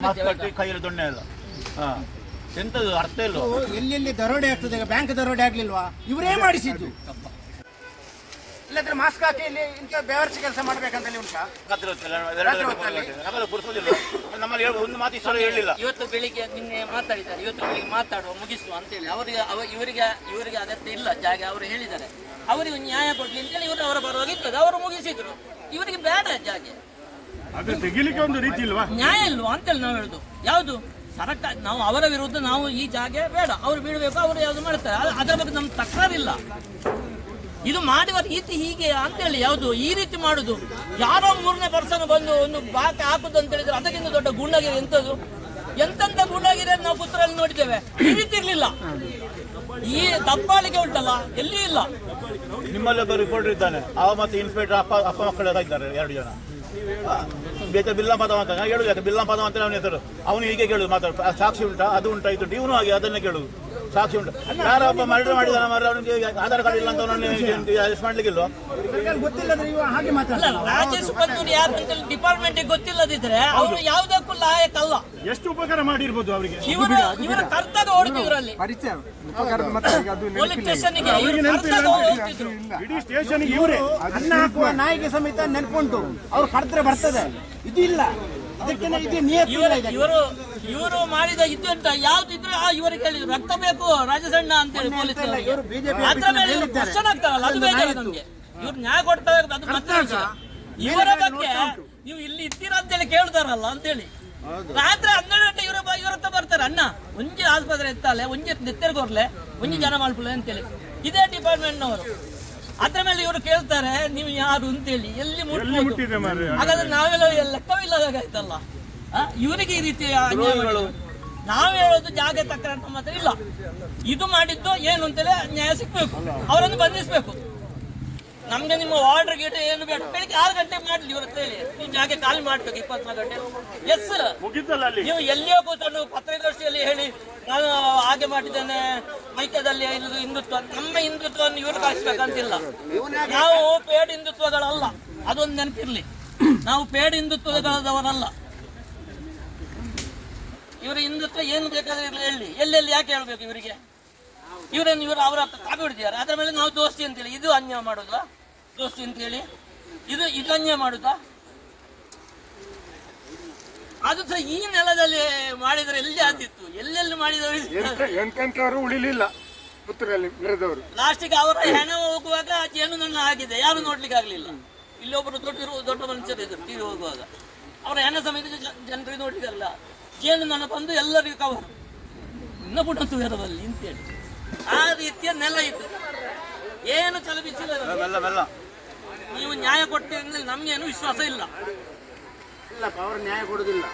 ಕೈಯಲ್ಲಿ ದೊಣ್ಣೆ ಎಲ್ಲ ಎಂತದು ಅರ್ಥ ಇಲ್ಲ. ಎಲ್ಲೆಲ್ಲಿ ದರೋಡೆ ಆಗ್ತದೆ, ಈಗ ಬ್ಯಾಂಕ್ ದರೋಡೆ ಆಗ್ಲಿಲ್ವಾ? ಇವರೇ ಮಾಡಿಸಿದ್ದು. ಇಲ್ಲದ್ರೆ ಮಾಸ್ಕ್ ಹಾಕಿ ಇಲ್ಲಿ ಇಂಥ ಬೇವರ್ಸಿ ಕೆಲಸ ಮಾಡ್ಬೇಕಂತ ಉಂಟಾ? ನಮ್ಮಲ್ಲಿ ಒಂದು ಮಾತು ಇಷ್ಟ ಹೇಳಿಲ್ಲ. ಇವತ್ತು ಬೆಳಿಗ್ಗೆ ನಿನ್ನೆ ಮಾತಾಡಿದ್ದಾರೆ, ಇವತ್ತು ಬೆಳಿಗ್ಗೆ ಮಾತಾಡುವ ಮುಗಿಸುವ ಅಂತೇಳಿ ಇವರಿಗೆ ಅಗತ್ಯ ಇಲ್ಲ ಜಾಗ. ಅವರು ಹೇಳಿದ್ದಾರೆ ಅವರಿಗೆ ನ್ಯಾಯ ಕೊಡ್ಲಿ ಅಂತೇಳಿ ಇವರು ಅವರ ಪರವಾಗಿರ್ತದೆ, ಅವರು ಮುಗಿಸಿದ್ರು. ಇವರಿಗೆ ಬೇಡ ಜಾಗ, ತೆಗಿಲಿಕ್ಕೆ ಒಂದು ರೀತಿ ಇಲ್ವಾ, ನ್ಯಾಯ ಇಲ್ವಾ ಅಂತೇಳಿ ನಾವು ಹೇಳುದು. ಯಾವುದು ಸರ್ಕಾರ, ನಾವು ಅವರ ವಿರುದ್ಧ ನಾವು ಈ ಜಾಗ ಬೇಡ, ಅವ್ರು ಬಿಡಬೇಕು, ಅವರು ಯಾವ್ದು ಮಾಡ್ತಾರೆ, ಅದರ ಬಗ್ಗೆ ನಮ್ಗೆ ತಕರಾರಿಲ್ಲ. ಇದು ಮಾಡುವ ರೀತಿ ಹೀಗೆ ಅಂತೇಳಿ ಯಾವುದು ಈ ರೀತಿ ಮಾಡುದು. ಯಾರೋ ಮೂರನೇ ಪರ್ಸನ್ ಬಂದು ಒಂದು ಬಾಕಿ ಹಾಕುದು ಅಂತ ಹೇಳಿದ್ರೆ ಅದಕ್ಕಿಂತ ದೊಡ್ಡ ಗುಂಡಾಗಿರಿ ಎಂತದ್ದು, ಎಂತೆಂತ ಗುಂಡಾಗಿರಿ ನಾವು ಪುತ್ರರಲ್ಲಿ ನೋಡಿದ್ದೇವೆ. ಈ ರೀತಿ ಇರ್ಲಿಲ್ಲ. ಈ ದಬ್ಬಾಳಿಕೆ ಉಂಟಲ್ಲ ಎಲ್ಲಿ ಇಲ್ಲ. ನಿಮ್ಮಲ್ಲಿ ಒಬ್ಬ ರಿಪೋರ್ಟರ್ ಇದ್ದಾನೆ, ಅವ ಮತ್ತೆ ಇನ್ಸ್ಪೆಕ್ಟರ್ ಅಪ್ಪ ಮಕ್ಕಳೆಲ್ಲ ಇದ್ದಾರೆ, 2 ಜನ. ಬಿಲ್ಲಾ ಪದವ ಅಂತ ಹೇಳುದು, ಬಿಲ್ಲಾ ಪದವ ಅಂತ ಅವನ ಹೆಸರು. ಅವನು ಹೀಗೆ ಕೇಳುದು, ಮಾತಾಡ ಸಾಕ್ಷಿ ಉಂಟಾ, ಅದು ಉಂಟಾ, ಇದು ಇವನು ಹಾಗೆ ಅದನ್ನೇ ಕೇಳುದು. ಸಾಕ್ಷಿ ಉಂಟು, ಯಾರೊಬ್ಬ ಮರ್ಡರ್ ಮಾಡಿದಾನ ಮರ, ಅವನಿಗೆ ಆಧಾರ್ ಕಾರ್ಡ್ ಇಲ್ಲ ಅಂತ ಅರೆಸ್ಟ್ ಮಾಡ್ಲಿಕ್ಕಿಲ್ವ? ರಾಜೇಶ್ ಪತ್ತೂರಿ ಯಾರು ಅಂತ ಡಿಪಾರ್ಟ್ಮೆಂಟ್ ಗೊತ್ತಿಲ್ಲದಿದ್ರೆ ಅವರು ಯಾವುದಕ್ಕೂ ಲಾಯಕಲ್ಲ. ಎಷ್ಟು ಉಪಕಾರ ಮಾಡಿರ್ಬೋದು ಅವರಿಗೆ. ಇವರು ಕರ್ತವ್ಯ ಹೊಡ್ತಿದ್ರಲ್ಲಿ ಪೊಲೀಸ್ ಸ್ಟೇಷನ್ಗೆ ಇಡೀ ಸ್ಟೇಷನ್ ಇವರೇ ಅನ್ನ ಹಾಕುವ ನಾಯಿಗೆ ಸಮೇತ ನೆನ್ಕೊಂಡು ಅವ್ರು ಕರ್ತರೆ ಬರ್ತದೆ. ಇದು ಇಲ್ಲ, ಇವರು ಮಾಡಿದ ಇದು ಅಂತ ಯಾವ್ದು ಇದ್ರೆ ಇವರಿಗೆ ಹೇಳಿದ್ರು ರಕ್ತ ಬೇಕು ರಾಜಸಣ್ಣ ಅಂತೇಳಿ ಪೊಲೀಸ್ ಅದ್ರ ಮೇಲೆ ಇವರು ಕ್ವಶನ್ ಆಗ್ತಾರಲ್ಲ, ಅದು ಬೇಜಾರು ನಮ್ಗೆ. ಇವ್ರು ನ್ಯಾಯ ಕೊಡ್ತಾರೆ, ಅದು ಮತ್ತೆ ಇವರ ಬಗ್ಗೆ ನೀವು ಇಲ್ಲಿ ಇದ್ದೀರಾ ಅಂತೇಳಿ ಕೇಳ್ತಾರಲ್ಲ ಅಂತೇಳಿ. ರಾತ್ರಿ 12 ಗಂಟೆ ಇವರತ್ತ ಬರ್ತಾರೆ, ಅಣ್ಣ ಒಂಜಿ ಆಸ್ಪತ್ರೆ ಎತ್ತಾಲೆ, ಒಂಜಿ ನೆತ್ತರ್ಗೋರ್ಲೆ, ಒಂಜಿ ಜನ ಮಾಡ್ಕೊಳ್ಳೆ ಅಂತೇಳಿ. ಇದೇ ಡಿಪಾರ್ಟ್ಮೆಂಟ್ನವರು. ಅದ್ರ ಮೇಲೆ ಇವರು ಕೇಳ್ತಾರೆ ನೀವು ಯಾರು ಅಂತೇಳಿ, ಎಲ್ಲಿ ಮುಟ್ಬೋದು. ಹಾಗಾದ್ರೆ ನಾವೆಲ್ಲ ಲೆಕ್ಕವಿಲ್ಲದಾಗಾಯ್ತಲ್ಲ. ಇವರಿಗೆ ಈ ರೀತಿ ನಾವು ಹೇಳೋದು ಜಾಗ ತಕ್ಕ ನಮ್ಮ ಹತ್ರ ಇಲ್ಲ. ಇದು ಮಾಡಿದ್ದು ಏನು ಅಂತೇಳಿ ನ್ಯಾಯ ಸಿಗ್ಬೇಕು, ಅವರನ್ನು ಬಂಧಿಸ್ಬೇಕು. ನಮ್ಗೆ ನಿಮ್ಮ ಆರ್ಡರ್ ಗೇಟ್ ಏನು ಬೇಡ, ಬೆಳಿಗ್ಗೆ 6 ಗಂಟೆಗೆ ಮಾಡ್ಲಿ ಇವ್ರ ಹತ್ರ ಹೇಳಿ ನೀವು ಜಾಗ ಖಾಲಿ ಮಾಡ್ಬೇಕು 24 ಗಂಟೆ. ಎಸ್, ನೀವು ಎಲ್ಲಿಯೋ ಕೂತ್ಕೊಂಡು ಪತ್ರಿಕಾಗೋಷ್ಠಿಯಲ್ಲಿ ಹೇಳಿ ನಾನು ಹಾಗೆ ಮಾಡಿದ್ದೇನೆ, ಮೈಕದಲ್ಲಿ ಹಿಂದುತ್ವ, ನಮ್ಮ ಹಿಂದುತ್ವವನ್ನು ಇವರು ಕಳಿಸ್ಬೇಕಂತಿಲ್ಲ. ನಾವು ಪೇಡ್ ಹಿಂದುತ್ವಗಳಲ್ಲ, ಅದೊಂದು ನೆನಪಿರ್ಲಿ. ನಾವು ಪೇಡ್ ಹಿಂದುತ್ವಗಳದವರಲ್ಲ. ಇವರ ಹಿಂದುತ್ವ ಏನು ಬೇಕಾದ್ರೆ ಇರಲಿ, ಹೇಳಿ ಎಲ್ಲೆಲ್ಲಿ ಯಾಕೆ ಹೇಳ್ಬೇಕು ಇವರಿಗೆ? ಇವರು ಅವರ ಕಾಪಿ ಹೊಡಿದ್ದಾರೆ, ಅದರ ಮೇಲೆ ನಾವು ದೋಸ್ತಿ ಅಂತೇಳಿ ಇದು ಅನ್ಯಾಯ ಮಾಡುದಾ? ದೋಸ್ತಿ ಅಂತೇಳಿ ಇದು ಅನ್ಯಾಯ ಮಾಡುದಾ? ಅದು ಸಹ ಈ ನೆಲದಲ್ಲಿ ಮಾಡಿದ್ರೆ ಎಲ್ಲಿ ಆದಿತ್ತು, ಎಲ್ಲೆಲ್ಲಿ ಮಾಡಿದವರು ಉಳಿಲಿಲ್ಲ. ಪುತ್ರರಲ್ಲಿ ಲಾಸ್ಟಿಗೆ ಅವರ ಹೆಣ ಹೋಗುವಾಗ ಜೇನು ನನ್ನ ಆಗಿದೆ, ಯಾರು ನೋಡ್ಲಿಕ್ಕೆ ಆಗ್ಲಿಲ್ಲ. ಇಲ್ಲೊಬ್ಬರು ದೊಡ್ಡ ಮನುಷ್ಯರು ಇದ್ರು ಟಿವಿ ಹೋಗುವಾಗ, ಅವರ ಹೆಣ ಸಮೇತ ಜನರಿಗೆ ನೋಡ್ಲಿಕ್ಕೆ ಆಗಲ್ಲ. ಜೇನು ನನ್ನ ಬಂದು ಎಲ್ಲರಿಗೂ ಕವರ್ ಇನ್ನ ಪುಣತುವೆರದಲ್ಲಿ ಅಂತೇಳಿ ಆ ರೀತಿಯ ನೆಲ ಇತ್ತು. ಏನು ಚಲಬಿಸಿಲ್ಲ. ನೀವು ನ್ಯಾಯ ಕೊಟ್ಟಿದ್ರೆ ನಮ್ಗೇನು ವಿಶ್ವಾಸ ಇಲ್ಲ. ಅವರು ನ್ಯಾಯ ಕೊಡುದಿಲ್ಲ.